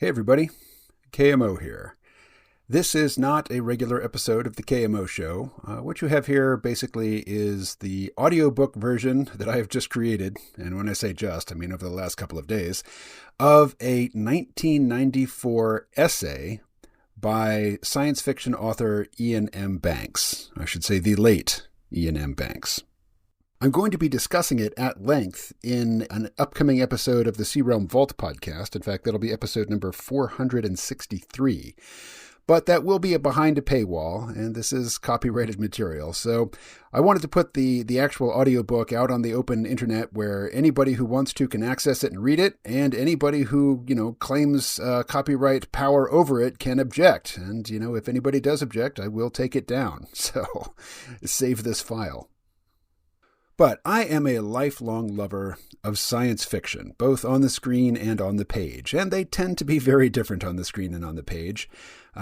Hey everybody, KMO here. This is not a regular episode of the KMO show. What you have here basically is the audiobook version that I have just created, and when I say just, I mean over the last couple of days, of a 1994 essay by science fiction author Iain M. Banks. I should say the late Iain M. Banks. I'm going to be discussing it at length in an upcoming episode of the Sea Realm Vault podcast. In fact, that'll be episode number 463. But that will be behind a paywall, and this is copyrighted material. So I wanted to put the actual audiobook out on the open internet where anybody who wants to can access it and read it, and anybody who, claims copyright power over it can object. And, if anybody does object, I will take it down. So save this file. But I am a lifelong lover of science fiction, both on the screen and on the page, and they tend to be very different on the screen and on the page.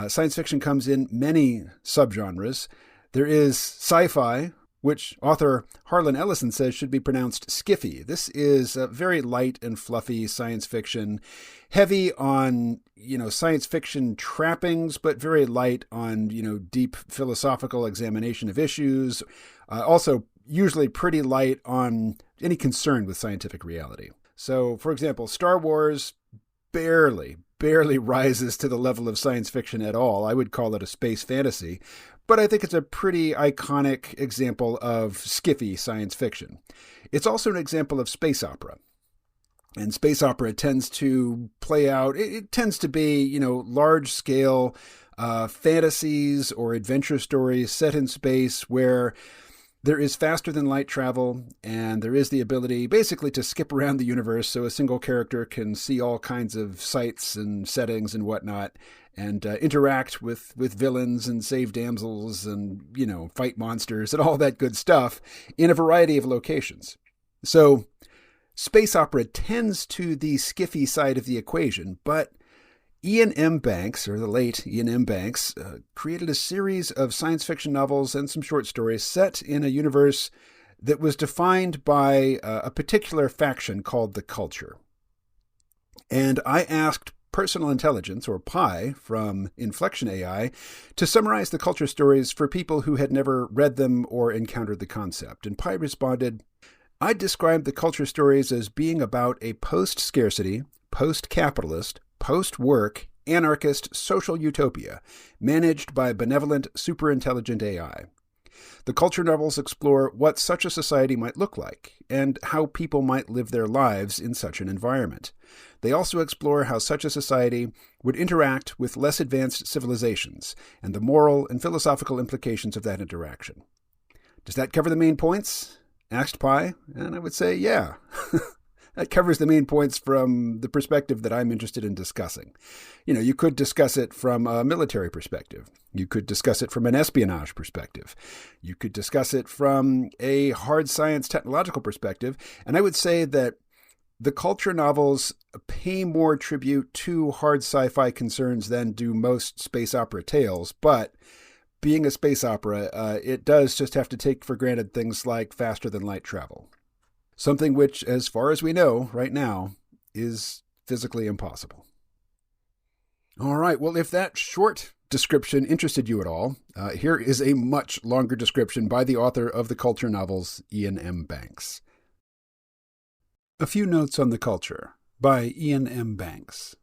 Science fiction comes in many subgenres. There is sci-fi, which author Harlan Ellison says should be pronounced skiffy. This is very light and fluffy science fiction, heavy on, science fiction trappings, but very light on, deep philosophical examination of issues. Also, usually pretty light on any concern with scientific reality. So, for example, Star Wars barely rises to the level of science fiction at all. I would call it a space fantasy, but I think it's a pretty iconic example of skiffy science fiction. It's also an example of space opera. And space opera tends to play out, it tends to be, large-scale fantasies or adventure stories set in space where there is faster than light travel, and there is the ability basically to skip around the universe so a single character can see all kinds of sights and settings and whatnot, and interact with villains and save damsels and, fight monsters and all that good stuff in a variety of locations. So space opera tends to the skiffy side of the equation, but Iain M. Banks, or the late Iain M. Banks, created a series of science fiction novels and some short stories set in a universe that was defined by a particular faction called the Culture. And I asked Personal Intelligence, or Pi, from Inflection AI, to summarize the Culture stories for people who had never read them or encountered the concept. And Pi responded, "I'd describe the Culture stories as being about a post-scarcity, post-capitalist, post-work, anarchist social utopia managed by benevolent, superintelligent AI. The Culture novels explore what such a society might look like and how people might live their lives in such an environment. They also explore how such a society would interact with less advanced civilizations and the moral and philosophical implications of that interaction." Does that cover the main points? Asked Pi, and I would say, yeah. That covers the main points from the perspective that I'm interested in discussing. You could discuss it from a military perspective. You could discuss it from an espionage perspective. You could discuss it from a hard science technological perspective. And I would say that the Culture novels pay more tribute to hard sci-fi concerns than do most space opera tales. But being a space opera, it does just have to take for granted things like faster than light travel. Something which, as far as we know right now, is physically impossible. All right, well, if that short description interested you at all, here is a much longer description by the author of the Culture novels, Iain M. Banks. A few notes on the Culture by Iain M. Banks.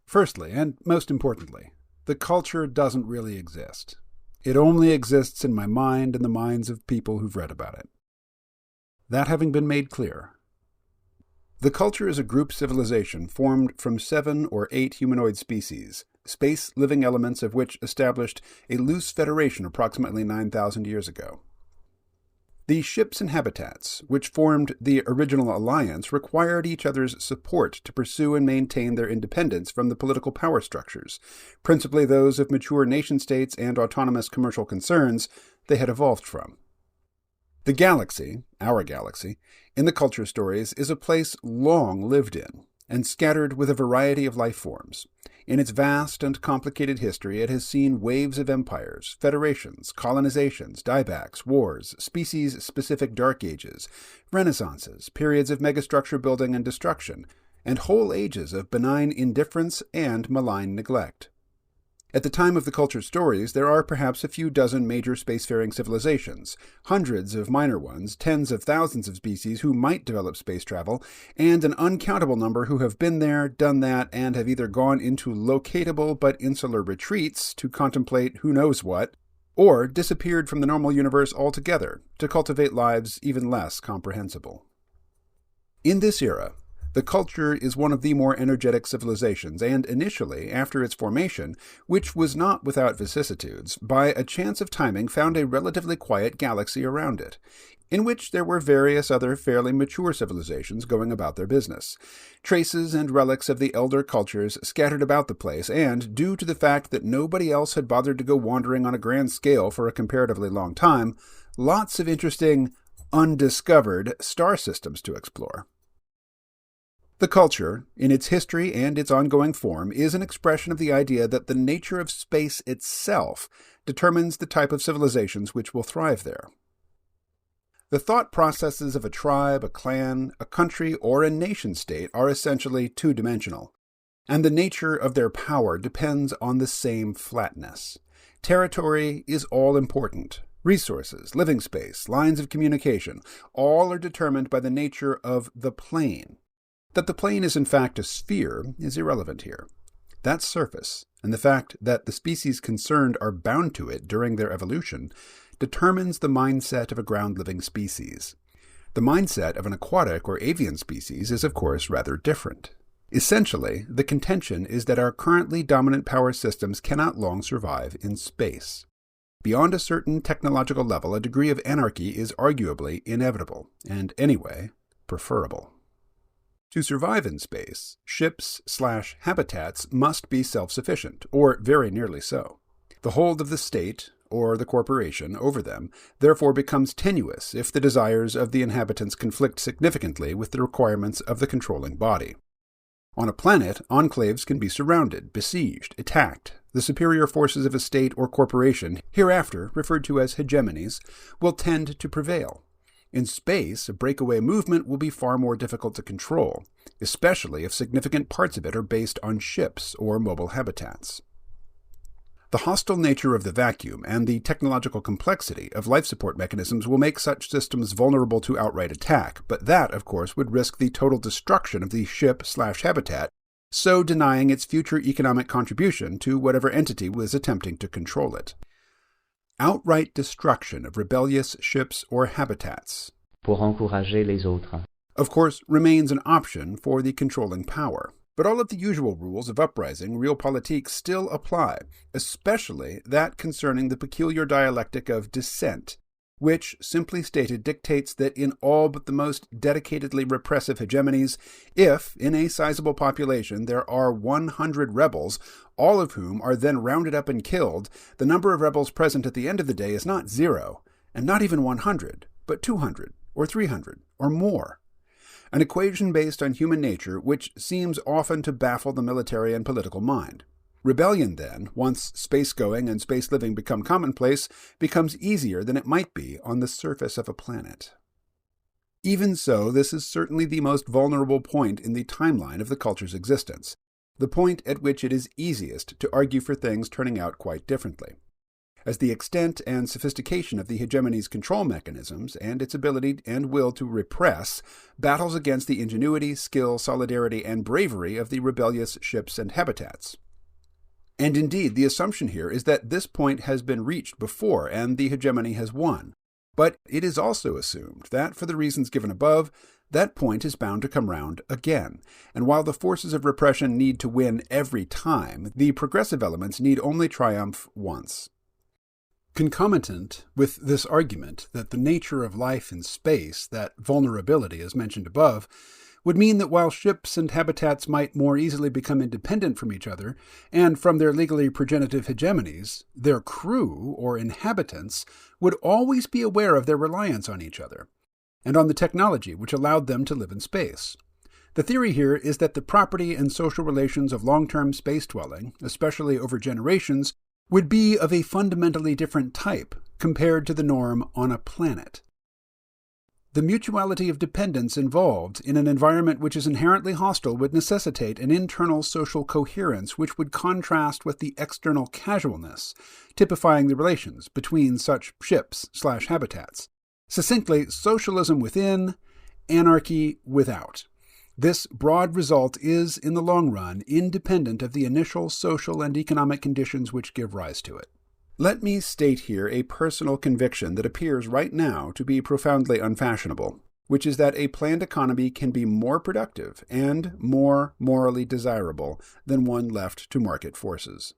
Firstly, and most importantly, the Culture doesn't really exist. It only exists in my mind and the minds of people who've read about it. That having been made clear, the Culture is a group civilization formed from 7 or 8 humanoid species, space living elements of which established a loose federation approximately 9,000 years ago. The ships and habitats, which formed the original alliance, required each other's support to pursue and maintain their independence from the political power structures, principally those of mature nation-states and autonomous commercial concerns they had evolved from. The galaxy, our galaxy, in the Culture stories is a place long lived in and scattered with a variety of life forms. In its vast and complicated history, it has seen waves of empires, federations, colonizations, diebacks, wars, species-specific dark ages, renaissances, periods of megastructure building and destruction, and whole ages of benign indifference and malign neglect. At the time of the culture stories, there are perhaps a few dozen major spacefaring civilizations, hundreds of minor ones, tens of thousands of species who might develop space travel, and an uncountable number who have been there, done that, and have either gone into locatable but insular retreats to contemplate who knows what, or disappeared from the normal universe altogether to cultivate lives even less comprehensible. In this era, the culture is one of the more energetic civilizations, and initially, after its formation, which was not without vicissitudes, by a chance of timing found a relatively quiet galaxy around it, in which there were various other fairly mature civilizations going about their business. Traces and relics of the elder cultures scattered about the place, and, due to the fact that nobody else had bothered to go wandering on a grand scale for a comparatively long time, lots of interesting, undiscovered star systems to explore. The culture, in its history and its ongoing form, is an expression of the idea that the nature of space itself determines the type of civilizations which will thrive there. The thought processes of a tribe, a clan, a country, or a nation-state are essentially two-dimensional, and the nature of their power depends on the same flatness. Territory is all-important. Resources, living space, lines of communication, all are determined by the nature of the plane. That the plane is in fact a sphere is irrelevant here. That surface, and the fact that the species concerned are bound to it during their evolution, determines the mindset of a ground-living species. The mindset of an aquatic or avian species is, of course, rather different. Essentially, the contention is that our currently dominant power systems cannot long survive in space. Beyond a certain technological level, a degree of anarchy is arguably inevitable, and anyway, preferable. To survive in space, ships/habitats must be self-sufficient, or very nearly so. The hold of the state, or the corporation, over them, therefore becomes tenuous if the desires of the inhabitants conflict significantly with the requirements of the controlling body. On a planet, enclaves can be surrounded, besieged, attacked. The superior forces of a state or corporation, hereafter referred to as hegemonies, will tend to prevail. In space, a breakaway movement will be far more difficult to control, especially if significant parts of it are based on ships or mobile habitats. The hostile nature of the vacuum and the technological complexity of life support mechanisms will make such systems vulnerable to outright attack, but that, of course, would risk the total destruction of the ship/habitat, so denying its future economic contribution to whatever entity was attempting to control it. Outright destruction of rebellious ships or habitats, pour encourager les autres, of course, remains an option for the controlling power. But all of the usual rules of uprising, realpolitik, still apply, especially that concerning the peculiar dialectic of dissent, which, simply stated, dictates that in all but the most dedicatedly repressive hegemonies, if, in a sizable population, there are 100 rebels, all of whom are then rounded up and killed, the number of rebels present at the end of the day is not 0, and not even 100, but 200, or 300, or more. An equation based on human nature which seems often to baffle the military and political mind. Rebellion, then, once space-going and space-living become commonplace, becomes easier than it might be on the surface of a planet. Even so, this is certainly the most vulnerable point in the timeline of the culture's existence, the point at which it is easiest to argue for things turning out quite differently. As the extent and sophistication of the hegemony's control mechanisms and its ability and will to repress battles against the ingenuity, skill, solidarity, and bravery of the rebellious ships and habitats. And indeed, the assumption here is that this point has been reached before and the hegemony has won. But it is also assumed that, for the reasons given above, that point is bound to come round again, and while the forces of repression need to win every time, the progressive elements need only triumph once. Concomitant with this argument that the nature of life in space, that vulnerability as mentioned above, would mean that while ships and habitats might more easily become independent from each other and from their legally progenitive hegemonies, their crew, or inhabitants, would always be aware of their reliance on each other, and on the technology which allowed them to live in space. The theory here is that the property and social relations of long-term space dwelling, especially over generations, would be of a fundamentally different type compared to the norm on a planet. The mutuality of dependence involved in an environment which is inherently hostile would necessitate an internal social coherence which would contrast with the external casualness, typifying the relations between such ships/habitats. Succinctly, socialism within, anarchy without. This broad result is, in the long run, independent of the initial social and economic conditions which give rise to it. Let me state here a personal conviction that appears right now to be profoundly unfashionable, which is that a planned economy can be more productive and more morally desirable than one left to market forces.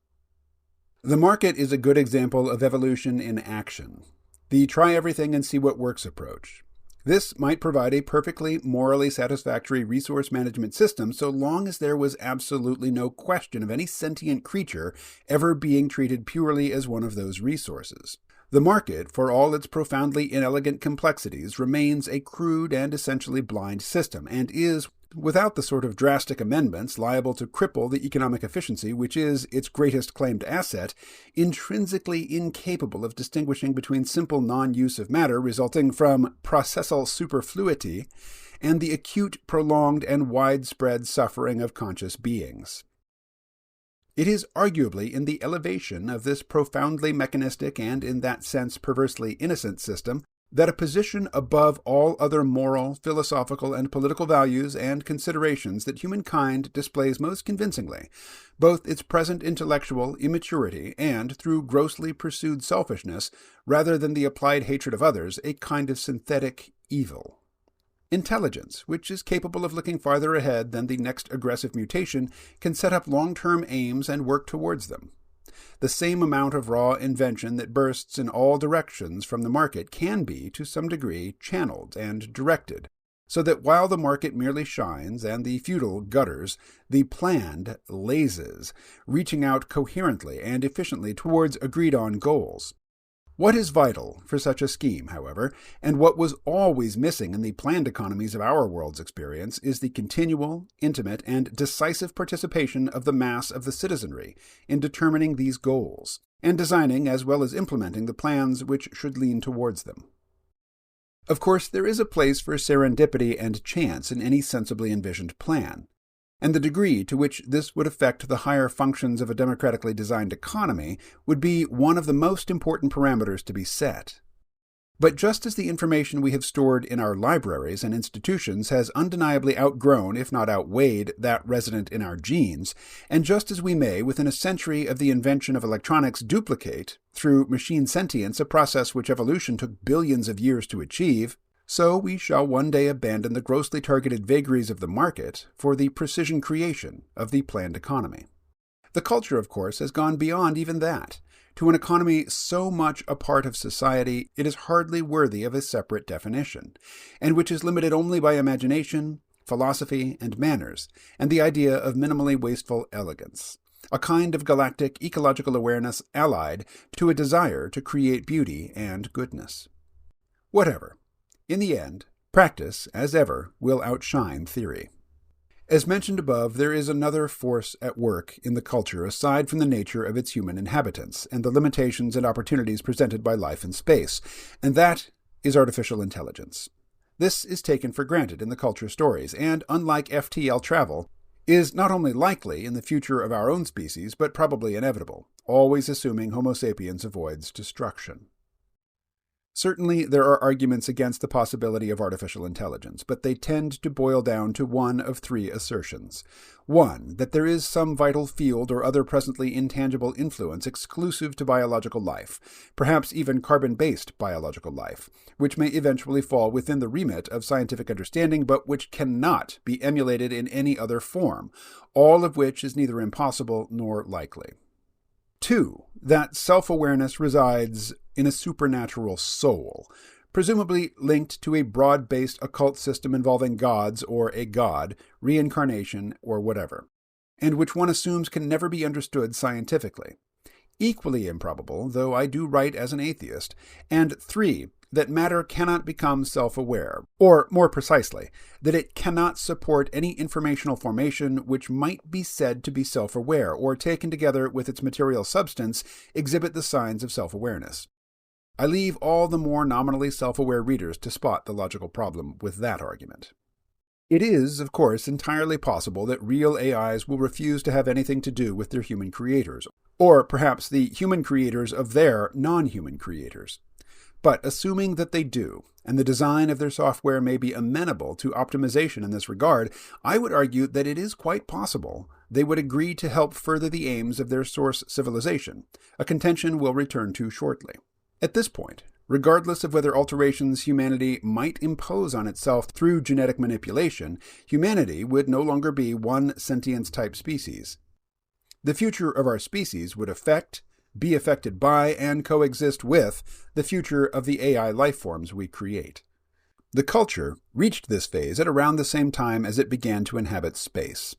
The market is a good example of evolution in action, the try everything and see what works approach. This might provide a perfectly morally satisfactory resource management system so long as there was absolutely no question of any sentient creature ever being treated purely as one of those resources. The market, for all its profoundly inelegant complexities, remains a crude and essentially blind system, and is, without the sort of drastic amendments liable to cripple the economic efficiency which is its greatest claimed asset, intrinsically incapable of distinguishing between simple non-use of matter resulting from processal superfluity and the acute, prolonged, and widespread suffering of conscious beings. It is arguably in the elevation of this profoundly mechanistic and, in that sense, perversely innocent system that a position above all other moral, philosophical, and political values and considerations that humankind displays most convincingly, both its present intellectual immaturity and, through grossly pursued selfishness, rather than the applied hatred of others, a kind of synthetic evil. Intelligence, which is capable of looking farther ahead than the next aggressive mutation, can set up long-term aims and work towards them. The same amount of raw invention that bursts in all directions from the market can be, to some degree, channeled and directed, so that while the market merely shines and the feudal gutters, the planned blazes, reaching out coherently and efficiently towards agreed-on goals. What is vital for such a scheme, however, and what was always missing in the planned economies of our world's experience, is the continual, intimate, and decisive participation of the mass of the citizenry in determining these goals, and designing as well as implementing the plans which should lean towards them. Of course, there is a place for serendipity and chance in any sensibly envisioned plan, and the degree to which this would affect the higher functions of a democratically designed economy would be one of the most important parameters to be set. But just as the information we have stored in our libraries and institutions has undeniably outgrown, if not outweighed, that resident in our genes, and just as we may, within a century of the invention of electronics, duplicate, through machine sentience, a process which evolution took billions of years to achieve, so we shall one day abandon the grossly targeted vagaries of the market for the precision creation of the planned economy. The culture, of course, has gone beyond even that. To an economy so much a part of society, it is hardly worthy of a separate definition, and which is limited only by imagination, philosophy, and manners, and the idea of minimally wasteful elegance, a kind of galactic ecological awareness allied to a desire to create beauty and goodness. Whatever. In the end, practice, as ever, will outshine theory. As mentioned above, there is another force at work in the culture aside from the nature of its human inhabitants and the limitations and opportunities presented by life in space, and that is artificial intelligence. This is taken for granted in the culture stories, and, unlike FTL travel, is not only likely in the future of our own species, but probably inevitable, always assuming Homo sapiens avoids destruction. Certainly, there are arguments against the possibility of artificial intelligence, but they tend to boil down to one of three assertions. One, that there is some vital field or other presently intangible influence exclusive to biological life, perhaps even carbon-based biological life, which may eventually fall within the remit of scientific understanding, but which cannot be emulated in any other form, all of which is neither impossible nor likely. Two, that self-awareness resides in a supernatural soul, presumably linked to a broad-based occult system involving gods or a god, reincarnation, or whatever, and which one assumes can never be understood scientifically. Equally improbable, though I do write as an atheist. And three, that matter cannot become self-aware, or, more precisely, that it cannot support any informational formation which might be said to be self-aware, or taken together with its material substance, exhibit the signs of self-awareness. I leave all the more nominally self-aware readers to spot the logical problem with that argument. It is, of course, entirely possible that real AIs will refuse to have anything to do with their human creators, or perhaps the human creators of their non-human creators. But assuming that they do, and the design of their software may be amenable to optimization in this regard, I would argue that it is quite possible they would agree to help further the aims of their source civilization, a contention we'll return to shortly. At this point, regardless of whether alterations humanity might impose on itself through genetic manipulation, humanity would no longer be one sentience-type species. The future of our species would be affected by, and coexist with the future of the AI lifeforms we create. The culture reached this phase at around the same time as it began to inhabit space.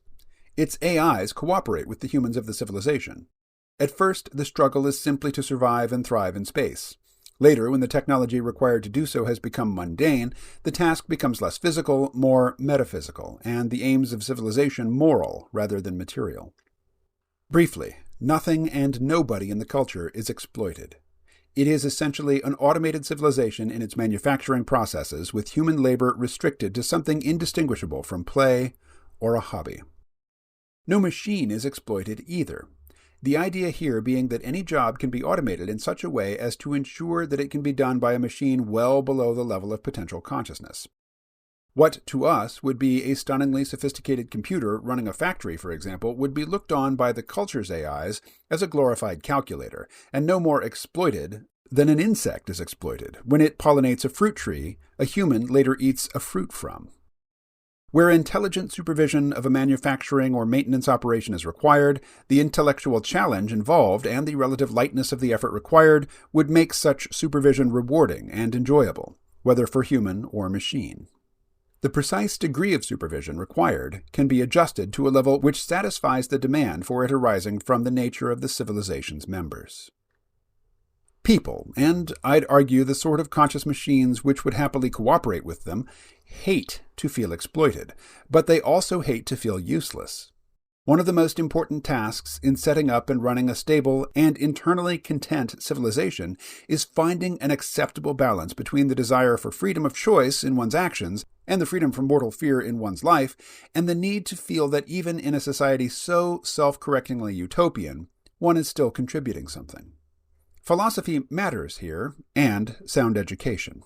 Its AIs cooperate with the humans of the civilization. At first, the struggle is simply to survive and thrive in space. Later, when the technology required to do so has become mundane, the task becomes less physical, more metaphysical, and the aims of civilization moral rather than material. Briefly, nothing and nobody in the culture is exploited. It is essentially an automated civilization in its manufacturing processes, with human labor restricted to something indistinguishable from play or a hobby. No machine is exploited either. The idea here being that any job can be automated in such a way as to ensure that it can be done by a machine well below the level of potential consciousness. What to us would be a stunningly sophisticated computer running a factory, for example, would be looked on by the culture's AIs as a glorified calculator, and no more exploited than an insect is exploited when it pollinates a fruit tree a human later eats a fruit from. Where intelligent supervision of a manufacturing or maintenance operation is required, the intellectual challenge involved and the relative lightness of the effort required would make such supervision rewarding and enjoyable, whether for human or machine. The precise degree of supervision required can be adjusted to a level which satisfies the demand for it arising from the nature of the civilization's members. People, and I'd argue the sort of conscious machines which would happily cooperate with them, hate to feel exploited, but they also hate to feel useless. One of the most important tasks in setting up and running a stable and internally content civilization is finding an acceptable balance between the desire for freedom of choice in one's actions and the freedom from mortal fear in one's life, and the need to feel that even in a society so self-correctingly utopian, one is still contributing something. Philosophy matters here, and sound education.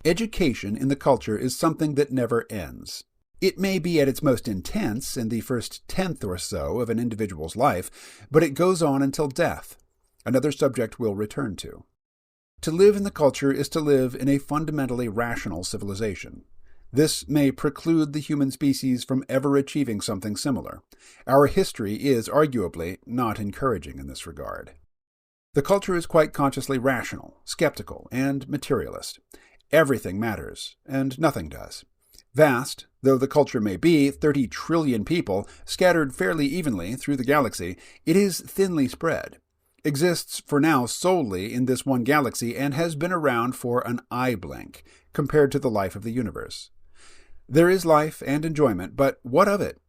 Education in the culture is something that never ends. It may be at its most intense in the first tenth or so of an individual's life, but it goes on until death, another subject we'll return to. To live in the culture is to live in a fundamentally rational civilization. This may preclude the human species from ever achieving something similar. Our history is arguably not encouraging in this regard. The culture is quite consciously rational, skeptical, and materialist. Everything matters, and nothing does. Vast, though the culture may be, 30 trillion people, scattered fairly evenly through the galaxy, it is thinly spread, exists for now solely in this one galaxy, and has been around for an eye blink compared to the life of the universe. There is life and enjoyment, but what of it?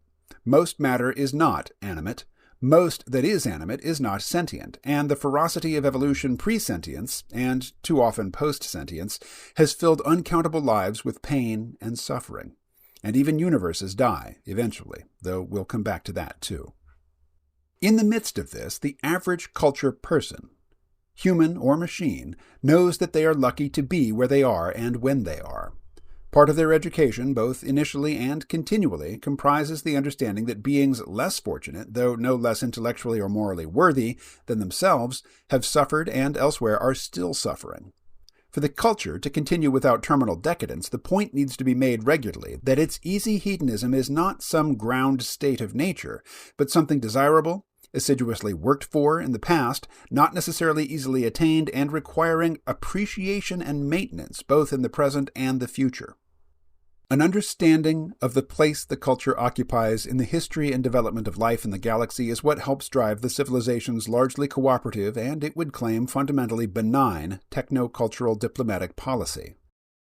Most matter is not animate. Most that is animate is not sentient, and the ferocity of evolution pre-sentience, and too often post-sentience, has filled uncountable lives with pain and suffering. And even universes die, eventually, though we'll come back to that too. In the midst of this, the average culture person, human or machine, knows that they are lucky to be where they are and when they are. Part of their education, both initially and continually, comprises the understanding that beings less fortunate, though no less intellectually or morally worthy than themselves, have suffered and elsewhere are still suffering. For the culture to continue without terminal decadence, the point needs to be made regularly that its easy hedonism is not some ground state of nature, but something desirable, assiduously worked for in the past, not necessarily easily attained, and requiring appreciation and maintenance both in the present and the future. An understanding of the place the culture occupies in the history and development of life in the galaxy is what helps drive the civilization's largely cooperative and, it would claim, fundamentally benign techno-cultural diplomatic policy.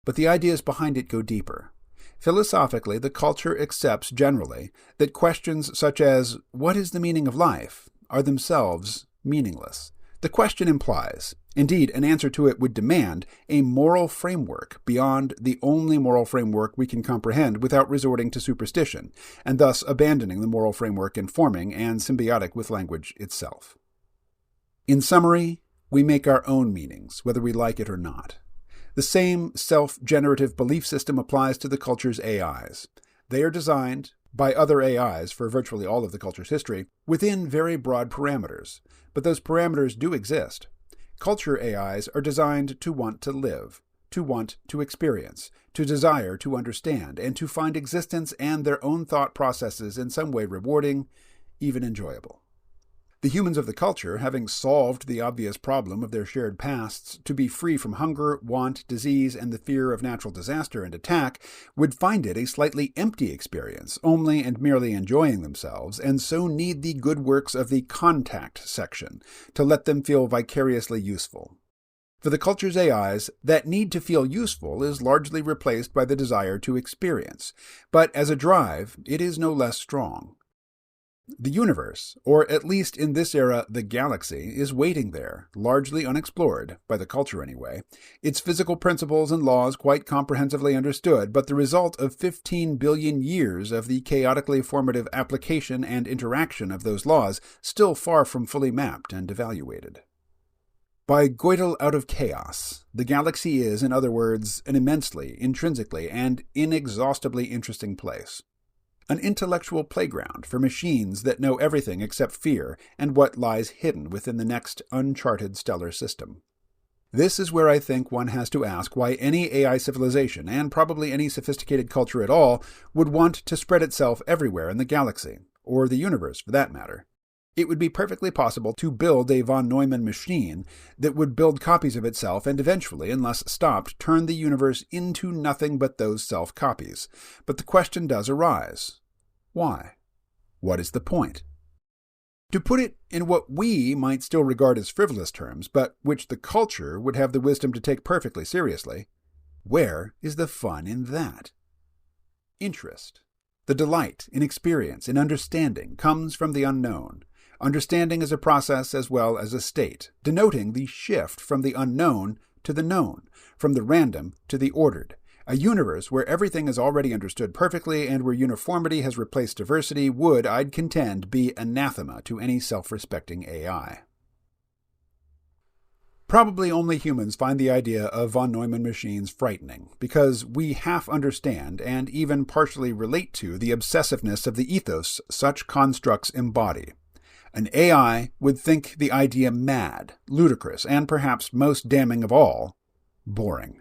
But the ideas behind it go deeper. Philosophically, the culture accepts generally that questions such as, "What is the meaning of life?" are themselves meaningless. The question implies, Indeed, an answer to it would demand a moral framework beyond the only moral framework we can comprehend without resorting to superstition, and thus abandoning the moral framework informing and symbiotic with language itself. In summary, we make our own meanings, whether we like it or not. The same self-generative belief system applies to the culture's AIs. They are designed by other AIs for virtually all of the culture's history within very broad parameters, but those parameters do exist. Culture AIs are designed to want to live, to want to experience, to desire to understand, and to find existence and their own thought processes in some way rewarding, even enjoyable. The humans of the culture, having solved the obvious problem of their shared pasts to be free from hunger, want, disease, and the fear of natural disaster and attack, would find it a slightly empty experience, only and merely enjoying themselves, and so need the good works of the contact section to let them feel vicariously useful. For the culture's AIs, that need to feel useful is largely replaced by the desire to experience, but as a drive, it is no less strong. The universe, or at least in this era the galaxy, is waiting there, largely unexplored, by the culture anyway, its physical principles and laws quite comprehensively understood, but the result of 15 billion years of the chaotically formative application and interaction of those laws still far from fully mapped and evaluated. By goitel out of chaos, the galaxy is, in other words, an immensely, intrinsically, and inexhaustibly interesting place. An intellectual playground for machines that know everything except fear and what lies hidden within the next uncharted stellar system. This is where I think one has to ask why any AI civilization, and probably any sophisticated culture at all, would want to spread itself everywhere in the galaxy, or the universe for that matter. It would be perfectly possible to build a von Neumann machine that would build copies of itself and eventually, unless stopped, turn the universe into nothing but those self-copies. But the question does arise. Why? What is the point? To put it in what we might still regard as frivolous terms, but which the culture would have the wisdom to take perfectly seriously, where is the fun in that? Interest. The delight in experience, in understanding, comes from the unknown. Understanding is a process as well as a state, denoting the shift from the unknown to the known, from the random to the ordered. A universe where everything is already understood perfectly and where uniformity has replaced diversity would, I'd contend, be anathema to any self-respecting AI. Probably only humans find the idea of von Neumann machines frightening, because we half understand and even partially relate to the obsessiveness of the ethos such constructs embody. An AI would think the idea mad, ludicrous, and perhaps most damning of all, boring.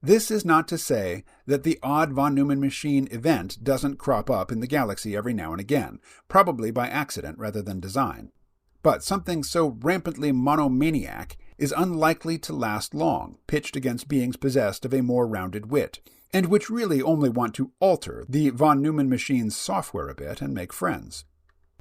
This is not to say that the odd von Neumann machine event doesn't crop up in the galaxy every now and again, probably by accident rather than design. But something so rampantly monomaniac is unlikely to last long, pitched against beings possessed of a more rounded wit, and which really only want to alter the von Neumann machine's software a bit and make friends.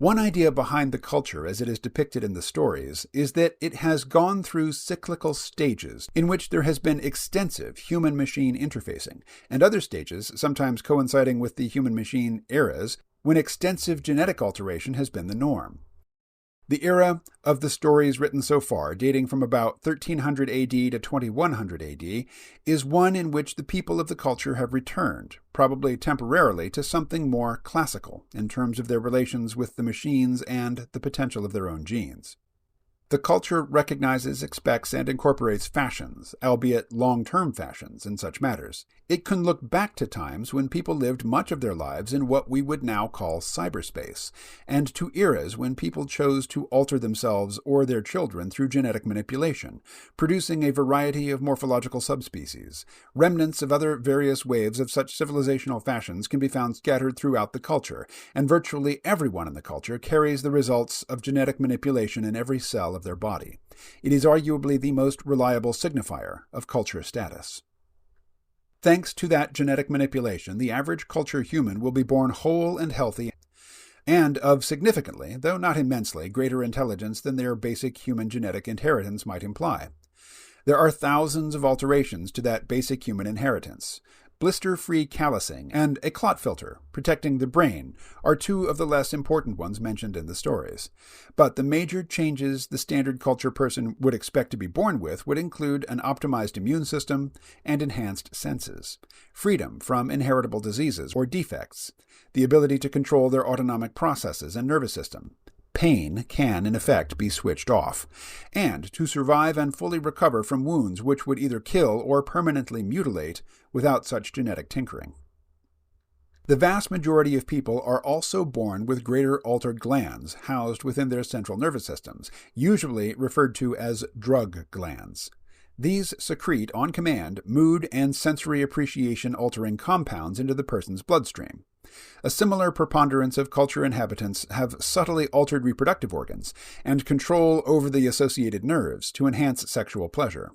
One idea behind the culture as it is depicted in the stories is that it has gone through cyclical stages in which there has been extensive human-machine interfacing, and other stages, sometimes coinciding with the human-machine eras, when extensive genetic alteration has been the norm. The era of the stories written so far, dating from about 1300 AD to 2100 AD, is one in which the people of the culture have returned, probably temporarily, to something more classical in terms of their relations with the machines and the potential of their own genes. The culture recognizes, expects, and incorporates fashions, albeit long-term fashions, in such matters. It can look back to times when people lived much of their lives in what we would now call cyberspace, and to eras when people chose to alter themselves or their children through genetic manipulation, producing a variety of morphological subspecies. Remnants of other various waves of such civilizational fashions can be found scattered throughout the culture, and virtually everyone in the culture carries the results of genetic manipulation in every cell of their body. It is arguably the most reliable signifier of culture status. Thanks to that genetic manipulation, the average culture human will be born whole and healthy and of significantly, though not immensely, greater intelligence than their basic human genetic inheritance might imply. There are thousands of alterations to that basic human inheritance, Blister-free callousing and a clot filter, protecting the brain, are two of the less important ones mentioned in the stories. But the major changes the standard culture person would expect to be born with would include an optimized immune system and enhanced senses, freedom from inheritable diseases or defects, the ability to control their autonomic processes and nervous system. Pain can, in effect, be switched off, and to survive and fully recover from wounds which would either kill or permanently mutilate without such genetic tinkering. The vast majority of people are also born with greater altered glands housed within their central nervous systems, usually referred to as drug glands. These secrete, on command, mood and sensory appreciation altering compounds into the person's bloodstream. A similar preponderance of culture inhabitants have subtly altered reproductive organs and control over the associated nerves to enhance sexual pleasure.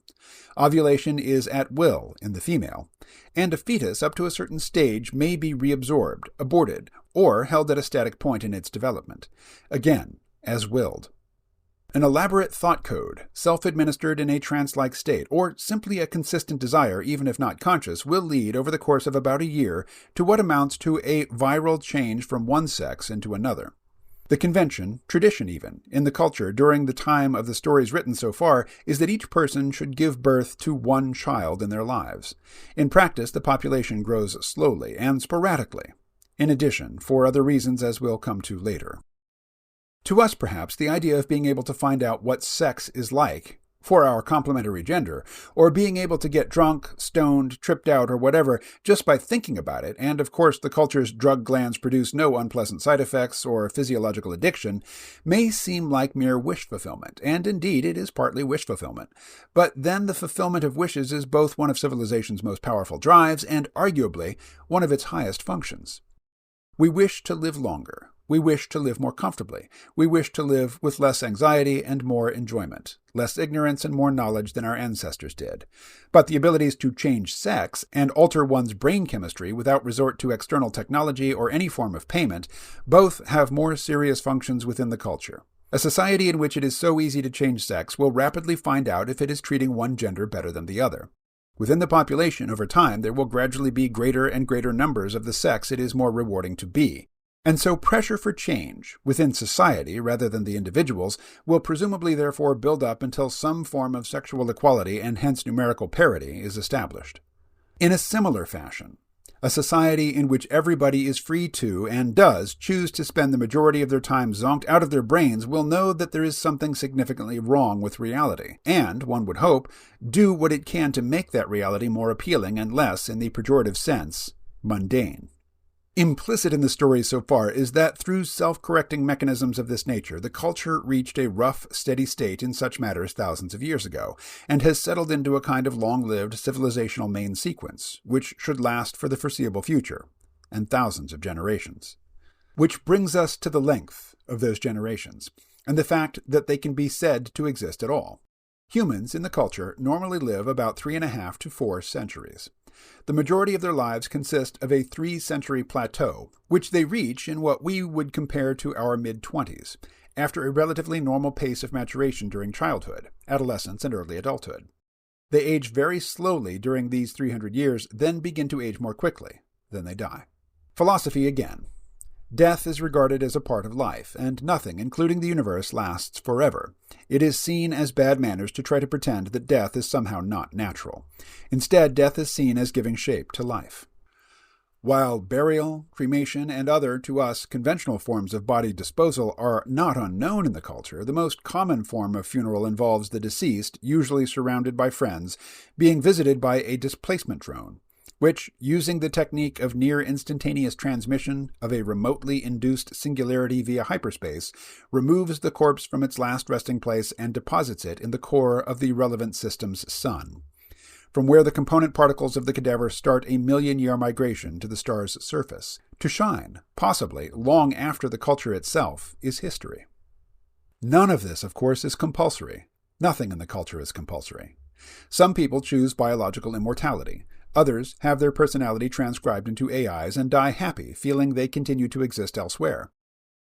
Ovulation is at will in the female, and a fetus up to a certain stage may be reabsorbed, aborted, or held at a static point in its development, again, as willed. An elaborate thought code, self-administered in a trance-like state, or simply a consistent desire, even if not conscious, will lead over the course of about a year to what amounts to a viral change from one sex into another. The convention, tradition even, in the culture during the time of the stories written so far is that each person should give birth to one child in their lives. In practice, the population grows slowly and sporadically, in addition, for other reasons as we'll come to later. To us, perhaps, the idea of being able to find out what sex is like for our complementary gender, or being able to get drunk, stoned, tripped out, or whatever just by thinking about it, and of course the culture's drug glands produce no unpleasant side effects or physiological addiction, may seem like mere wish fulfillment, and indeed it is partly wish fulfillment. But then the fulfillment of wishes is both one of civilization's most powerful drives and arguably one of its highest functions. We wish to live longer. We wish to live more comfortably. We wish to live with less anxiety and more enjoyment, less ignorance and more knowledge than our ancestors did. But the abilities to change sex and alter one's brain chemistry without resort to external technology or any form of payment both have more serious functions within the culture. A society in which it is so easy to change sex will rapidly find out if it is treating one gender better than the other. Within the population, over time, there will gradually be greater and greater numbers of the sex it is more rewarding to be. And so pressure for change, within society rather than the individuals, will presumably therefore build up until some form of sexual equality and hence numerical parity is established. In a similar fashion, a society in which everybody is free to, and does, choose to spend the majority of their time zonked out of their brains will know that there is something significantly wrong with reality, and, one would hope, do what it can to make that reality more appealing and less, in the pejorative sense, mundane. Implicit in the story so far is that through self-correcting mechanisms of this nature, the culture reached a rough, steady state in such matters thousands of years ago, and has settled into a kind of long-lived civilizational main sequence, which should last for the foreseeable future, and thousands of generations. Which brings us to the length of those generations, and the fact that they can be said to exist at all. Humans in the culture normally live about 3.5 to 4 centuries. The majority of their lives consist of a 3-century plateau, which they reach in what we would compare to our mid-20s, after a relatively normal pace of maturation during childhood, adolescence, and early adulthood. They age very slowly during these 300 years, then begin to age more quickly. Then they die. Philosophy again. Death is regarded as a part of life, and nothing, including the universe, lasts forever. It is seen as bad manners to try to pretend that death is somehow not natural. Instead, death is seen as giving shape to life. While burial, cremation, and other, to us, conventional forms of body disposal are not unknown in the culture, the most common form of funeral involves the deceased, usually surrounded by friends, being visited by a displacement drone, which, using the technique of near-instantaneous transmission of a remotely induced singularity via hyperspace, removes the corpse from its last resting place and deposits it in the core of the relevant system's sun, from where the component particles of the cadaver start a million-year migration to the star's surface, to shine, possibly long after the culture itself is history. None of this, of course, is compulsory. Nothing in the culture is compulsory. Some people choose biological immortality. Others have their personality transcribed into AIs and die happy, feeling they continue to exist elsewhere.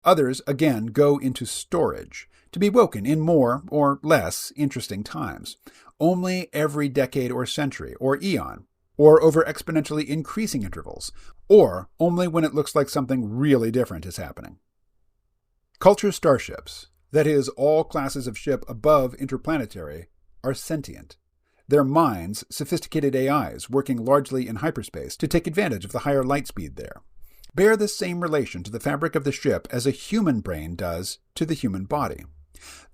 Others, again, go into storage, to be woken in more or less interesting times, only every decade or century or eon, or over exponentially increasing intervals, or only when it looks like something really different is happening. Culture starships, that is, all classes of ship above interplanetary, are sentient. Their minds, sophisticated AIs working largely in hyperspace to take advantage of the higher light speed there, bear the same relation to the fabric of the ship as a human brain does to the human body.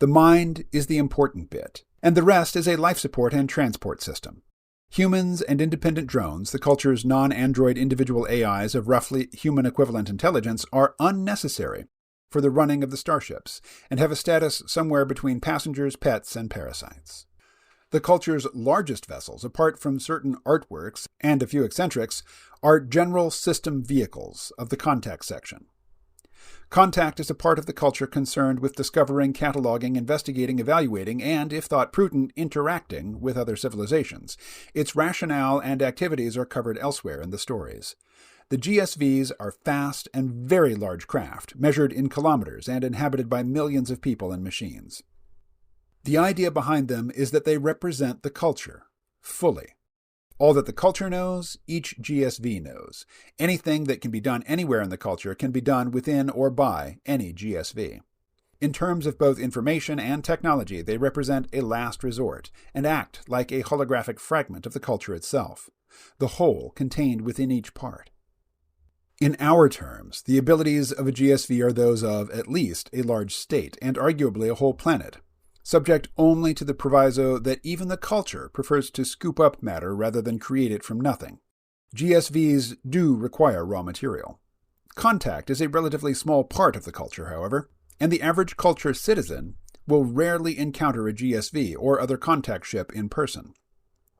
The mind is the important bit, and the rest is a life support and transport system. Humans and independent drones, the culture's non-android individual AIs of roughly human-equivalent intelligence, are unnecessary for the running of the starships, and have a status somewhere between passengers, pets, and parasites. The culture's largest vessels, apart from certain artworks and a few eccentrics, are general system vehicles of the contact section. Contact is a part of the culture concerned with discovering, cataloging, investigating, evaluating, and, if thought prudent, interacting with other civilizations. Its rationale and activities are covered elsewhere in the stories. The GSVs are fast and very large craft, measured in kilometers and inhabited by millions of people and machines. The idea behind them is that they represent the culture, fully. All that the culture knows, each GSV knows. Anything that can be done anywhere in the culture can be done within or by any GSV. In terms of both information and technology, they represent a last resort and act like a holographic fragment of the culture itself, the whole contained within each part. In our terms, the abilities of a GSV are those of, at least, a large state, and arguably a whole planet, subject only to the proviso that even the culture prefers to scoop up matter rather than create it from nothing. GSVs do require raw material. Contact is a relatively small part of the culture, however, and the average culture citizen will rarely encounter a GSV or other contact ship in person.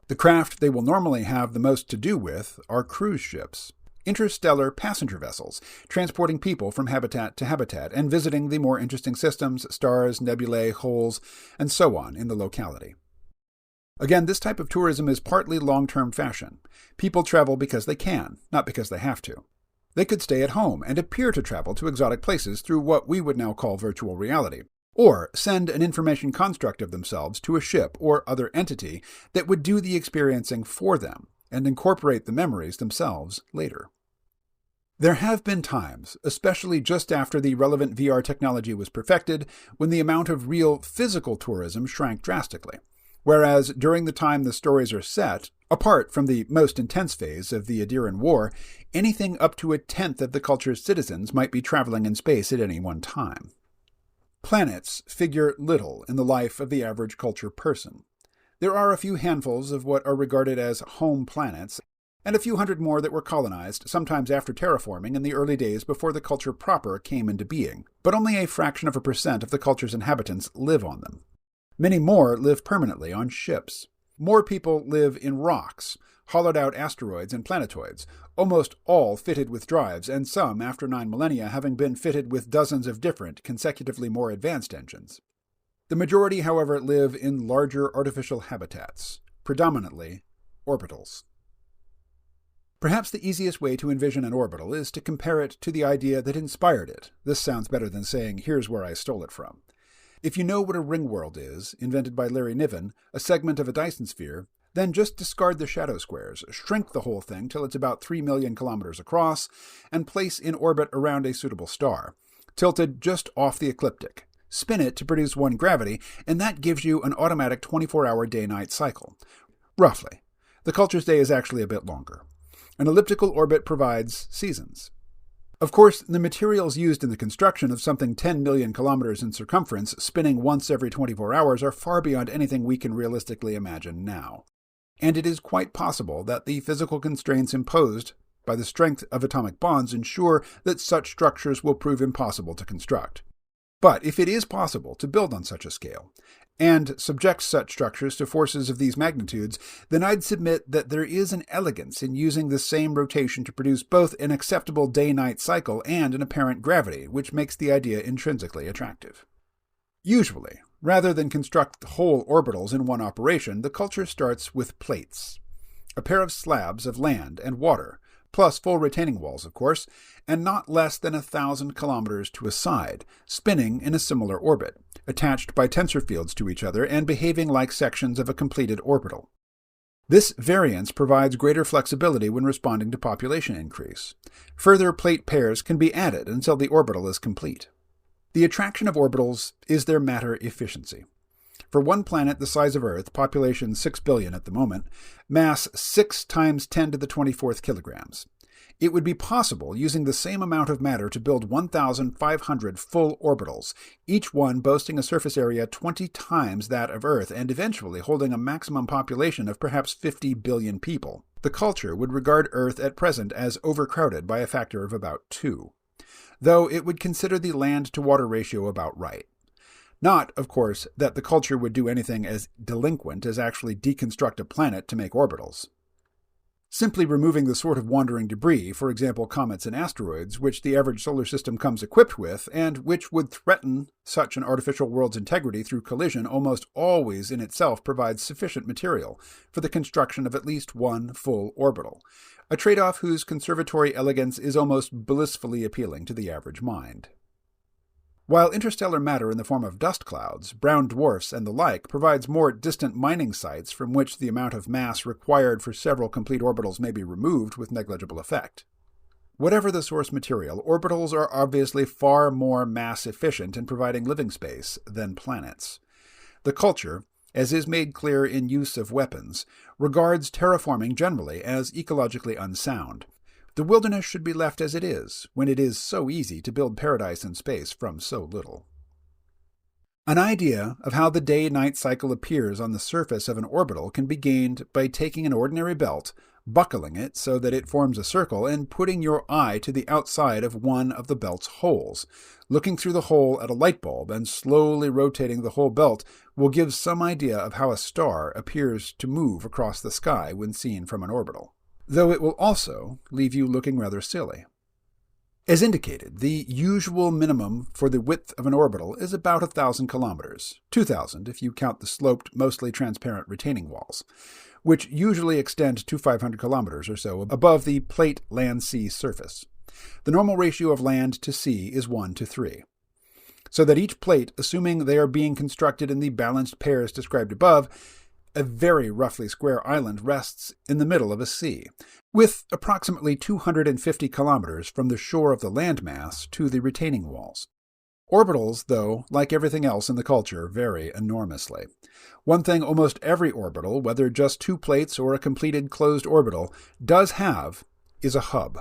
The craft they will normally have the most to do with are cruise ships, interstellar passenger vessels, transporting people from habitat to habitat and visiting the more interesting systems, stars, nebulae, holes, and so on in the locality. Again, this type of tourism is partly long-term fashion. People travel because they can, not because they have to. They could stay at home and appear to travel to exotic places through what we would now call virtual reality, or send an information construct of themselves to a ship or other entity that would do the experiencing for them and incorporate the memories themselves later. There have been times, especially just after the relevant VR technology was perfected, when the amount of real physical tourism shrank drastically, whereas during the time the stories are set, apart from the most intense phase of the Adiran War, anything up to 1/10 of the culture's citizens might be traveling in space at any one time. Planets figure little in the life of the average culture person. There are a few handfuls of what are regarded as home planets, and a few hundred more that were colonized, sometimes after terraforming in the early days before the culture proper came into being, but only a fraction of a percent of the culture's inhabitants live on them. Many more live permanently on ships. More people live in rocks, hollowed-out asteroids and planetoids, almost all fitted with drives, and some, after 9 millennia, having been fitted with dozens of different, consecutively more advanced engines. The majority, however, live in larger artificial habitats, predominantly orbitals. Perhaps the easiest way to envision an orbital is to compare it to the idea that inspired it. This sounds better than saying, here's where I stole it from. If you know what a ring world is, invented by Larry Niven, a segment of a Dyson sphere, then just discard the shadow squares, shrink the whole thing till it's about 3 million kilometers across, and place in orbit around a suitable star, tilted just off the ecliptic. Spin it to produce one gravity, and that gives you an automatic 24-hour day-night cycle. Roughly. The culture's day is actually a bit longer. An elliptical orbit provides seasons. Of course, the materials used in the construction of something 10 million kilometers in circumference, spinning once every 24 hours, are far beyond anything we can realistically imagine now. And it is quite possible that the physical constraints imposed by the strength of atomic bonds ensure that such structures will prove impossible to construct. But if it is possible to build on such a scale, and subject such structures to forces of these magnitudes, then I'd submit that there is an elegance in using the same rotation to produce both an acceptable day-night cycle and an apparent gravity, which makes the idea intrinsically attractive. Usually, rather than construct whole orbitals in one operation, the culture starts with plates, a pair of slabs of land and water, plus full retaining walls, of course, and not less than 1,000 kilometers to a side, spinning in a similar orbit, attached by tensor fields to each other and behaving like sections of a completed orbital. This variance provides greater flexibility when responding to population increase. Further plate pairs can be added until the orbital is complete. The attraction of orbitals is their matter efficiency. For one planet the size of Earth, population 6 billion at the moment, mass 6 times 10 to the 24th kilograms. It would be possible, using the same amount of matter, to build 1,500 full orbitals, each one boasting a surface area 20 times that of Earth and eventually holding a maximum population of perhaps 50 billion people. The culture would regard Earth at present as overcrowded by a factor of about 2, though it would consider the land-to-water ratio about right. Not, of course, that the culture would do anything as delinquent as actually deconstruct a planet to make orbitals. Simply removing the sort of wandering debris, for example comets and asteroids, which the average solar system comes equipped with, and which would threaten such an artificial world's integrity through collision, almost always in itself provides sufficient material for the construction of at least one full orbital, a trade-off whose conservatory elegance is almost blissfully appealing to the average mind. While interstellar matter in the form of dust clouds, brown dwarfs, and the like provides more distant mining sites from which the amount of mass required for several complete orbitals may be removed with negligible effect. Whatever the source material, orbitals are obviously far more mass efficient in providing living space than planets. The culture, as is made clear in use of weapons, regards terraforming generally as ecologically unsound. The wilderness should be left as it is, when it is so easy to build paradise in space from so little. An idea of how the day-night cycle appears on the surface of an orbital can be gained by taking an ordinary belt, buckling it so that it forms a circle, and putting your eye to the outside of one of the belt's holes. Looking through the hole at a light bulb and slowly rotating the whole belt will give some idea of how a star appears to move across the sky when seen from an orbital, though it will also leave you looking rather silly. As indicated, the usual minimum for the width of an orbital is about 1,000 kilometers, 2,000 if you count the sloped, mostly transparent retaining walls, which usually extend to 500 kilometers or so above the plate land-sea surface. The normal ratio of land to sea is 1 to 3, so that each plate, assuming they are being constructed in the balanced pairs described above, a very roughly square island rests in the middle of a sea, with approximately 250 kilometers from the shore of the landmass to the retaining walls. Orbitals, though, like everything else in the culture, vary enormously. One thing almost every orbital, whether just 2 plates or a completed closed orbital, does have is a hub.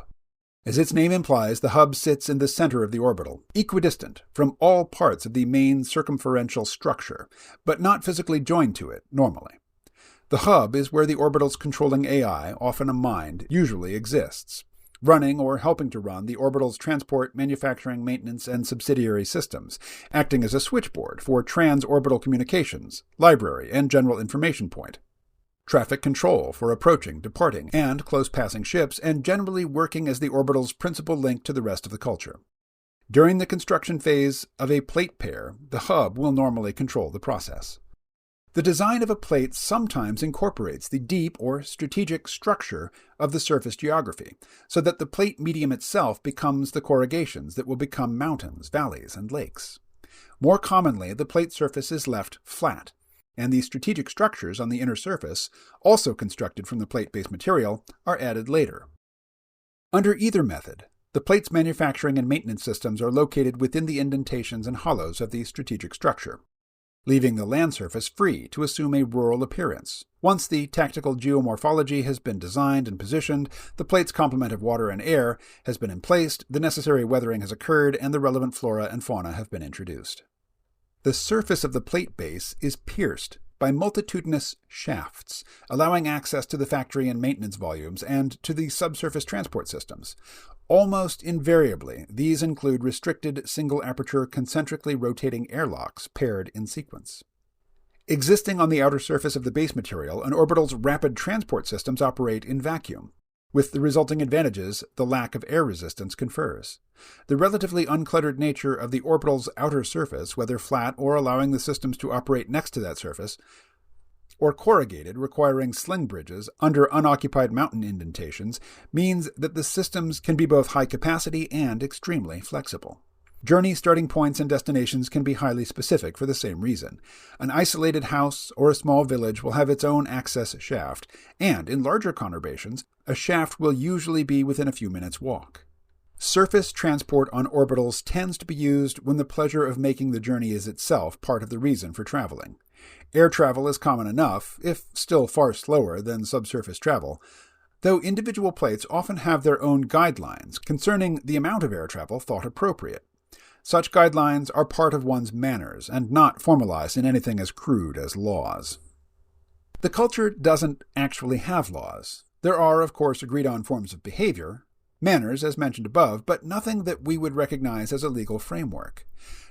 As its name implies, the hub sits in the center of the orbital, equidistant from all parts of the main circumferential structure, but not physically joined to it normally. The hub is where the orbital's controlling AI, often a mind, usually exists, running or helping to run the orbital's transport, manufacturing, maintenance, and subsidiary systems, acting as a switchboard for trans-orbital communications, library, and general information point, traffic control for approaching, departing, and close-passing ships, and generally working as the orbital's principal link to the rest of the culture. During the construction phase of a plate pair, the hub will normally control the process. The design of a plate sometimes incorporates the deep or strategic structure of the surface geography, so that the plate medium itself becomes the corrugations that will become mountains, valleys, and lakes. More commonly, the plate surface is left flat, and the strategic structures on the inner surface, also constructed from the plate-based material, are added later. Under either method, the plate's manufacturing and maintenance systems are located within the indentations and hollows of the strategic structure, leaving the land surface free to assume a rural appearance. Once the tactical geomorphology has been designed and positioned, the plate's complement of water and air has been emplaced, the necessary weathering has occurred, and the relevant flora and fauna have been introduced. The surface of the plate base is pierced by multitudinous shafts, allowing access to the factory and maintenance volumes and to the subsurface transport systems. Almost invariably, these include restricted single-aperture concentrically rotating airlocks paired in sequence. Existing on the outer surface of the base material, an orbital's rapid transport systems operate in vacuum, with the resulting advantages the lack of air resistance confers. The relatively uncluttered nature of the orbital's outer surface, whether flat or allowing the systems to operate next to that surface, or corrugated, requiring sling bridges under unoccupied mountain indentations, means that the systems can be both high capacity and extremely flexible. Journey starting points and destinations can be highly specific for the same reason. An isolated house or a small village will have its own access shaft, and in larger conurbations, a shaft will usually be within a few minutes' walk. Surface transport on orbitals tends to be used when the pleasure of making the journey is itself part of the reason for traveling. Air travel is common enough, if still far slower than subsurface travel, though individual plates often have their own guidelines concerning the amount of air travel thought appropriate. Such guidelines are part of one's manners and not formalized in anything as crude as laws. The culture doesn't actually have laws. There are, of course, agreed-on forms of behavior, manners as mentioned above, but nothing that we would recognize as a legal framework.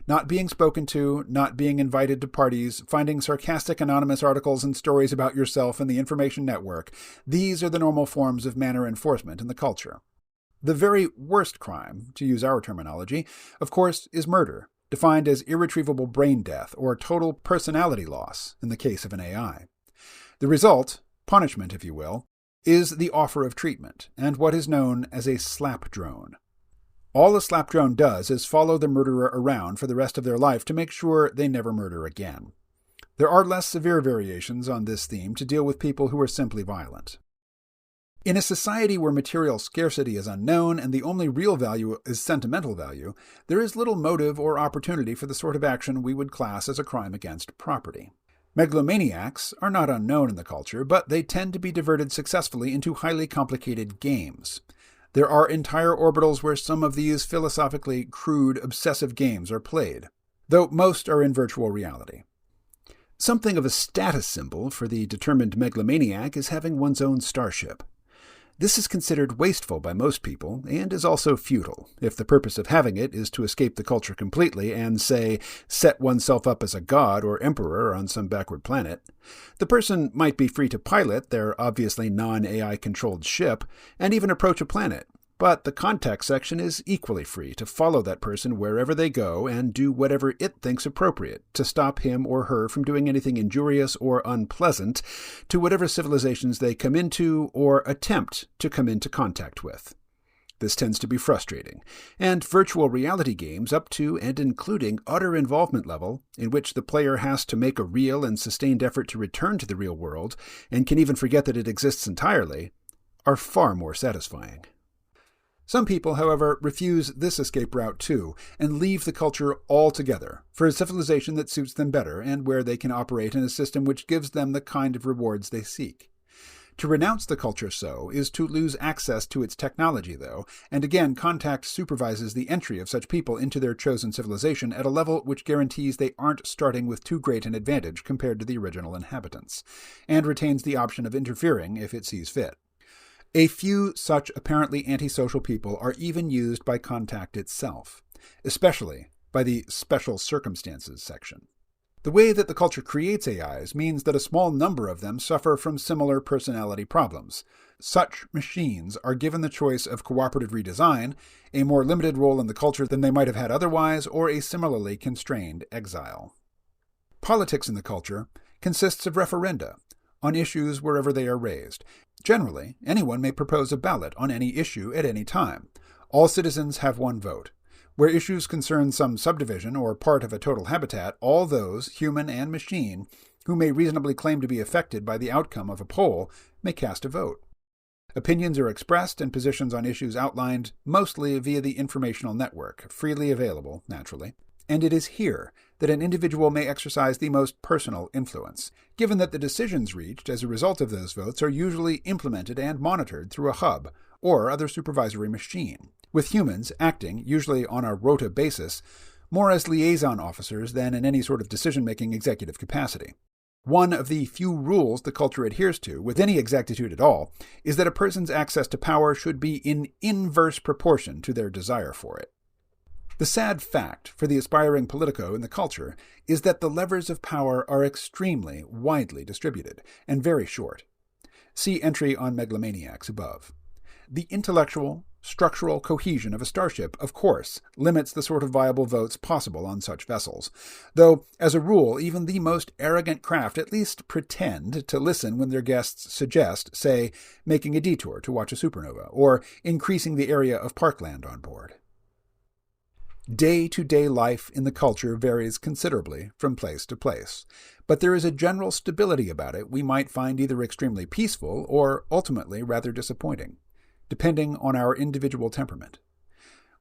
Not being spoken to, not being invited to parties, finding sarcastic anonymous articles and stories about yourself in the information network, these are the normal forms of manner enforcement in the culture. The very worst crime, to use our terminology, of course, is murder, defined as irretrievable brain death or total personality loss in the case of an AI. The result, punishment if you will, is the offer of treatment and what is known as a slap drone. All a slap drone does is follow the murderer around for the rest of their life to make sure they never murder again. There are less severe variations on this theme to deal with people who are simply violent. In a society where material scarcity is unknown and the only real value is sentimental value, there is little motive or opportunity for the sort of action we would class as a crime against property. Megalomaniacs are not unknown in the culture, but they tend to be diverted successfully into highly complicated games. There are entire orbitals where some of these philosophically crude, obsessive games are played, though most are in virtual reality. Something of a status symbol for the determined megalomaniac is having one's own starship. This is considered wasteful by most people, and is also futile, if the purpose of having it is to escape the culture completely and, say, set oneself up as a god or emperor on some backward planet. The person might be free to pilot their obviously non-AI-controlled ship, and even approach a planet, but the contact section is equally free to follow that person wherever they go and do whatever it thinks appropriate to stop him or her from doing anything injurious or unpleasant to whatever civilizations they come into or attempt to come into contact with. This tends to be frustrating, and virtual reality games up to and including utter involvement level, in which the player has to make a real and sustained effort to return to the real world and can even forget that it exists entirely, are far more satisfying. Some people, however, refuse this escape route too, and leave the culture altogether for a civilization that suits them better and where they can operate in a system which gives them the kind of rewards they seek. To renounce the culture so is to lose access to its technology, though, and again Contact supervises the entry of such people into their chosen civilization at a level which guarantees they aren't starting with too great an advantage compared to the original inhabitants, and retains the option of interfering if it sees fit. A few such apparently antisocial people are even used by Contact itself, especially by the Special Circumstances section. The way that the culture creates AIs means that a small number of them suffer from similar personality problems. Such machines are given the choice of cooperative redesign, a more limited role in the culture than they might have had otherwise, or a similarly constrained exile. Politics in the culture consists of referenda on issues wherever they are raised. Generally, anyone may propose a ballot on any issue at any time. All citizens have one vote. Where issues concern some subdivision or part of a total habitat, all those, human and machine, who may reasonably claim to be affected by the outcome of a poll may cast a vote. Opinions are expressed and positions on issues outlined mostly via the informational network, freely available, naturally. And it is here that an individual may exercise the most personal influence, given that the decisions reached as a result of those votes are usually implemented and monitored through a hub or other supervisory machine, with humans acting, usually on a rota basis, more as liaison officers than in any sort of decision-making executive capacity. One of the few rules the culture adheres to, with any exactitude at all, is that a person's access to power should be in inverse proportion to their desire for it. The sad fact for the aspiring politico in the culture is that the levers of power are extremely widely distributed and very short. See entry on megalomaniacs above. The intellectual, structural cohesion of a starship, of course, limits the sort of viable votes possible on such vessels, though, as a rule, even the most arrogant craft at least pretend to listen when their guests suggest, say, making a detour to watch a supernova, or increasing the area of parkland on board. Day-to-day life in the culture varies considerably from place to place, but there is a general stability about it we might find either extremely peaceful or ultimately rather disappointing, depending on our individual temperament.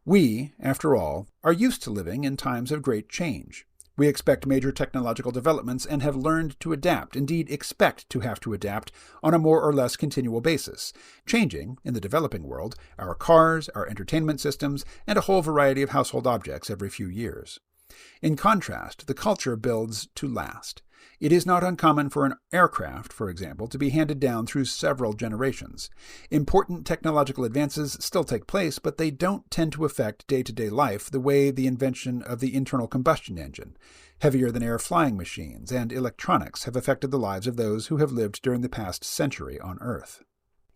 We, after all, are used to living in times of great change. We expect major technological developments and have learned to adapt, indeed expect to have to adapt, on a more or less continual basis, changing, in the developing world, our cars, our entertainment systems, and a whole variety of household objects every few years. In contrast, the culture builds to last. It is not uncommon for an aircraft, for example, to be handed down through several generations. Important technological advances still take place, but they don't tend to affect day-to-day life the way the invention of the internal combustion engine, heavier-than-air flying machines, and electronics have affected the lives of those who have lived during the past century on Earth.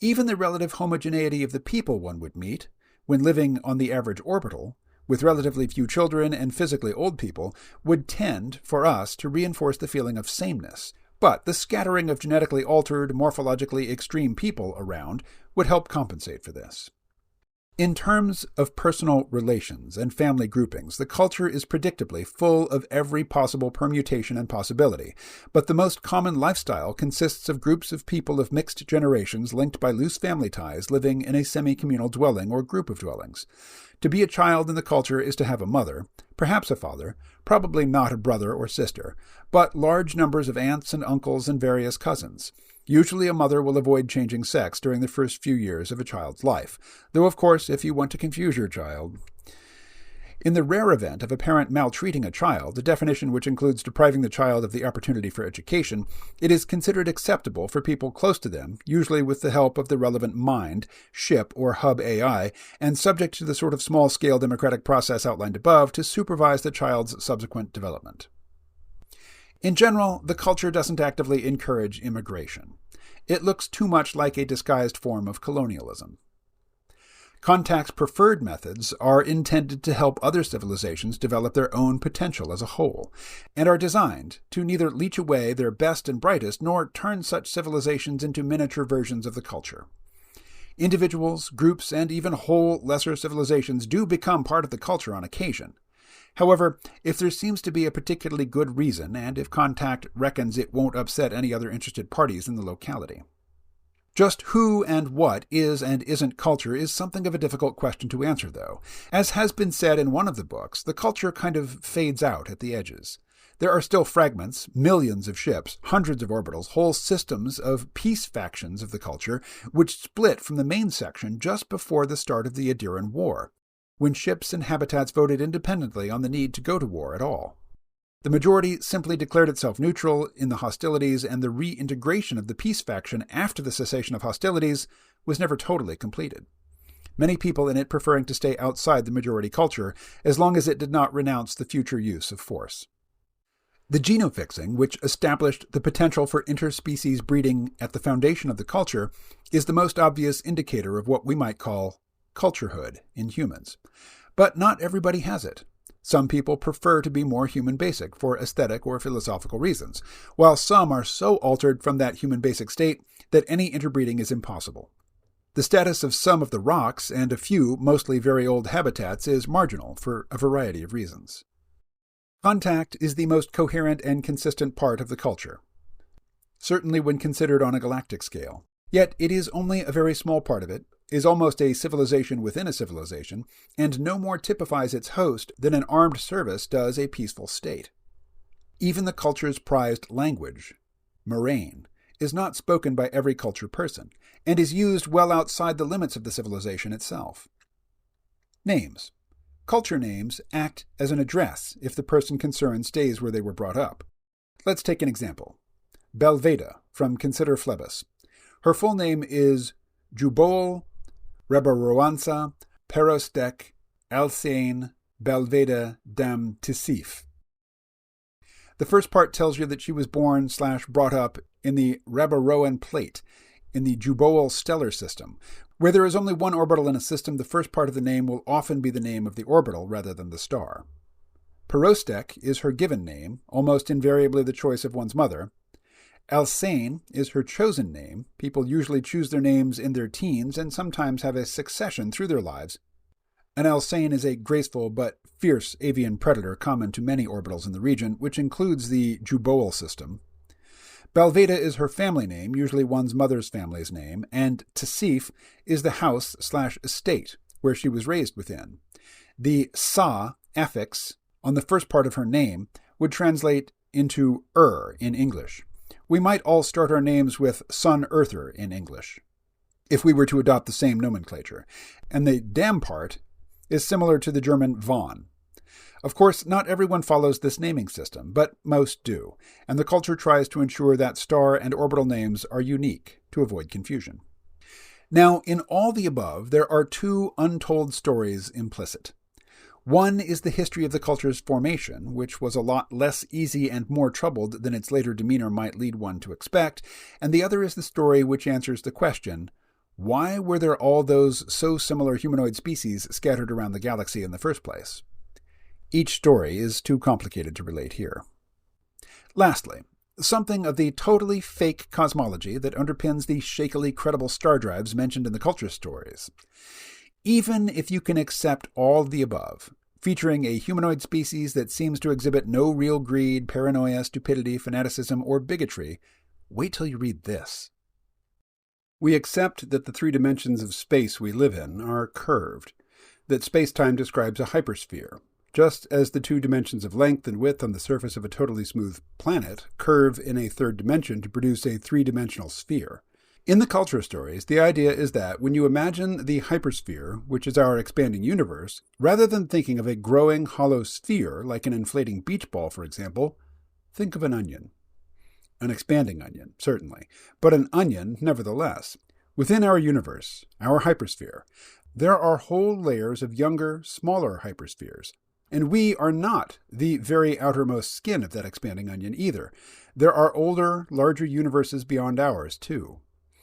Even the relative homogeneity of the people one would meet, when living on the average orbital, with relatively few children and physically old people, would tend, for us, to reinforce the feeling of sameness. But the scattering of genetically altered, morphologically extreme people around would help compensate for this. In terms of personal relations and family groupings, the culture is predictably full of every possible permutation and possibility, but the most common lifestyle consists of groups of people of mixed generations linked by loose family ties living in a semi-communal dwelling or group of dwellings. To be a child in the culture is to have a mother, perhaps a father, probably not a brother or sister, but large numbers of aunts and uncles and various cousins. Usually a mother will avoid changing sex during the first few years of a child's life, though of course if you want to confuse your child. In the rare event of a parent maltreating a child, a definition which includes depriving the child of the opportunity for education, it is considered acceptable for people close to them, usually with the help of the relevant mind, ship, or hub AI, and subject to the sort of small-scale democratic process outlined above, to supervise the child's subsequent development. In general, the culture doesn't actively encourage immigration. It looks too much like a disguised form of colonialism. Contact's preferred methods are intended to help other civilizations develop their own potential as a whole, and are designed to neither leech away their best and brightest nor turn such civilizations into miniature versions of the culture. Individuals, groups, and even whole lesser civilizations do become part of the culture on occasion. However, if there seems to be a particularly good reason, and if Contact reckons it won't upset any other interested parties in the locality. Just who and what is and isn't culture is something of a difficult question to answer, though. As has been said in one of the books, the culture kind of fades out at the edges. There are still fragments, millions of ships, hundreds of orbitals, whole systems of peace factions of the culture, which split from the main section just before the start of the Adiran War, when ships and habitats voted independently on the need to go to war at all. The majority simply declared itself neutral in the hostilities, and the reintegration of the peace faction after the cessation of hostilities was never totally completed. Many people in it preferring to stay outside the majority culture, as long as it did not renounce the future use of force. The genofixing, which established the potential for interspecies breeding at the foundation of the culture, is the most obvious indicator of what we might call culturehood in humans. But not everybody has it. Some people prefer to be more human basic for aesthetic or philosophical reasons, while some are so altered from that human basic state that any interbreeding is impossible. The status of some of the rocks and a few, mostly very old habitats is marginal for a variety of reasons. Contact is the most coherent and consistent part of the culture, certainly when considered on a galactic scale. Yet it is only a very small part of it, is almost a civilization within a civilization, and no more typifies its host than an armed service does a peaceful state. Even the culture's prized language, Moraine, is not spoken by every culture person, and is used well outside the limits of the civilization itself. Names. Culture names act as an address if the person concerned stays where they were brought up. Let's take an example. Belveda, from Consider Phlebas. Her full name is Jubol Rebaroansa Perostek Alsane Belveda Dam Tisif. The first part tells you that she was born/brought up in the Rebaroan Plate, in the Jubol stellar system. Where there is only one orbital in a system, the first part of the name will often be the name of the orbital rather than the star. Perostek is her given name, almost invariably the choice of one's mother. Alsane is her chosen name. People usually choose their names in their teens and sometimes have a succession through their lives. An Alcane is a graceful but fierce avian predator common to many orbitals in the region, which includes the Juboal system. Balveda is her family name, usually one's mother's family's name, and Tasif is the house/estate where she was raised within. The Sa affix on the first part of her name would translate into in English. We might all start our names with Sun Earther in English, if we were to adopt the same nomenclature, and the dam part is similar to the German von. Of course, not everyone follows this naming system, but most do, and the culture tries to ensure that star and orbital names are unique to avoid confusion. Now, in all the above, there are two untold stories implicit. One is the history of the culture's formation, which was a lot less easy and more troubled than its later demeanor might lead one to expect, and the other is the story which answers the question, why were there all those so similar humanoid species scattered around the galaxy in the first place? Each story is too complicated to relate here. Lastly, something of the totally fake cosmology that underpins the shakily credible star drives mentioned in the culture stories. Even if you can accept all of the above, featuring a humanoid species that seems to exhibit no real greed, paranoia, stupidity, fanaticism, or bigotry, wait till you read this. We accept that the three dimensions of space we live in are curved, that space-time describes a hypersphere, just as the two dimensions of length and width on the surface of a totally smooth planet curve in a third dimension to produce a three-dimensional sphere. In the culture stories, the idea is that when you imagine the hypersphere, which is our expanding universe, rather than thinking of a growing hollow sphere like an inflating beach ball, for example, think of an onion. An expanding onion, certainly, but an onion nevertheless. Within our universe, our hypersphere, there are whole layers of younger, smaller hyperspheres. And we are not the very outermost skin of that expanding onion either. There are older, larger universes beyond ours, too.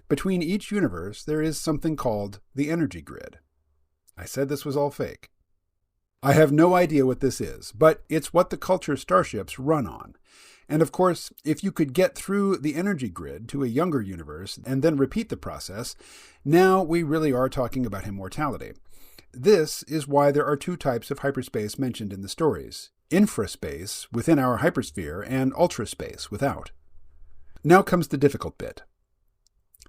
Between each universe, there is something called the energy grid. I said this was all fake. I have no idea what this is, but it's what the culture starships run on. And of course, if you could get through the energy grid to a younger universe and then repeat the process, now we really are talking about immortality. This is why there are two types of hyperspace mentioned in the stories: infraspace within our hypersphere and ultraspace without. Now comes the difficult bit.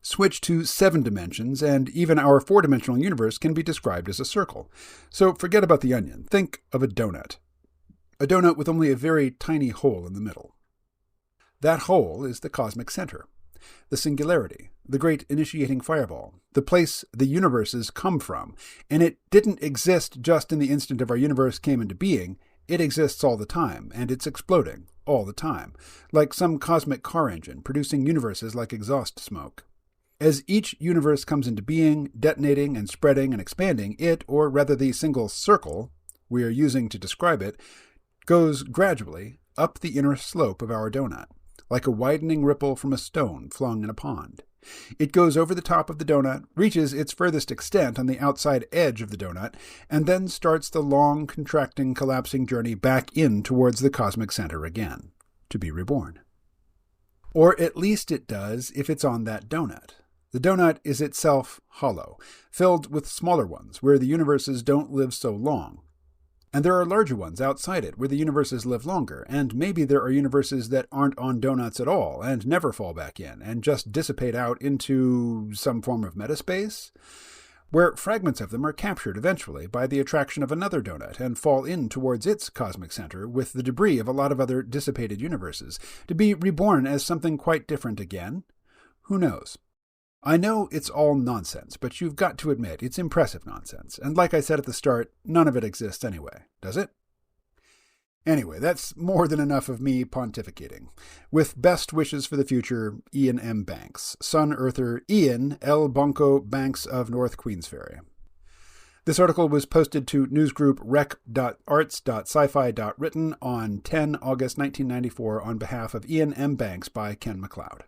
Switch to 7 dimensions, and even our 4-dimensional universe can be described as a circle. So forget about the onion. Think of a donut. A donut with only a very tiny hole in the middle. That hole is the cosmic center, the singularity, the great initiating fireball, the place the universes come from. And it didn't exist just in the instant of our universe came into being. It exists all the time, and it's exploding all the time, like some cosmic car engine producing universes like exhaust smoke. As each universe comes into being, detonating and spreading and expanding, it, or rather the single circle we are using to describe it, goes gradually up the inner slope of our donut, like a widening ripple from a stone flung in a pond. It goes over the top of the donut, reaches its furthest extent on the outside edge of the donut, and then starts the long, contracting, collapsing journey back in towards the cosmic center again, to be reborn. Or at least it does if it's on that donut. The donut is itself hollow, filled with smaller ones where the universes don't live so long. And there are larger ones outside it where the universes live longer, and maybe there are universes that aren't on donuts at all and never fall back in and just dissipate out into some form of metaspace, where fragments of them are captured eventually by the attraction of another donut and fall in towards its cosmic center with the debris of a lot of other dissipated universes, to be reborn as something quite different again. Who knows? I know it's all nonsense, but you've got to admit it's impressive nonsense. And like I said at the start, none of it exists anyway, does it? Anyway, that's more than enough of me pontificating. With best wishes for the future, Ian M. Banks, Sun Earther Ian L. Bonko Banks of North Queensferry. This article was posted to newsgroup rec.arts.sci-fi.written on 10 August 1994 on behalf of Ian M. Banks by Ken MacLeod.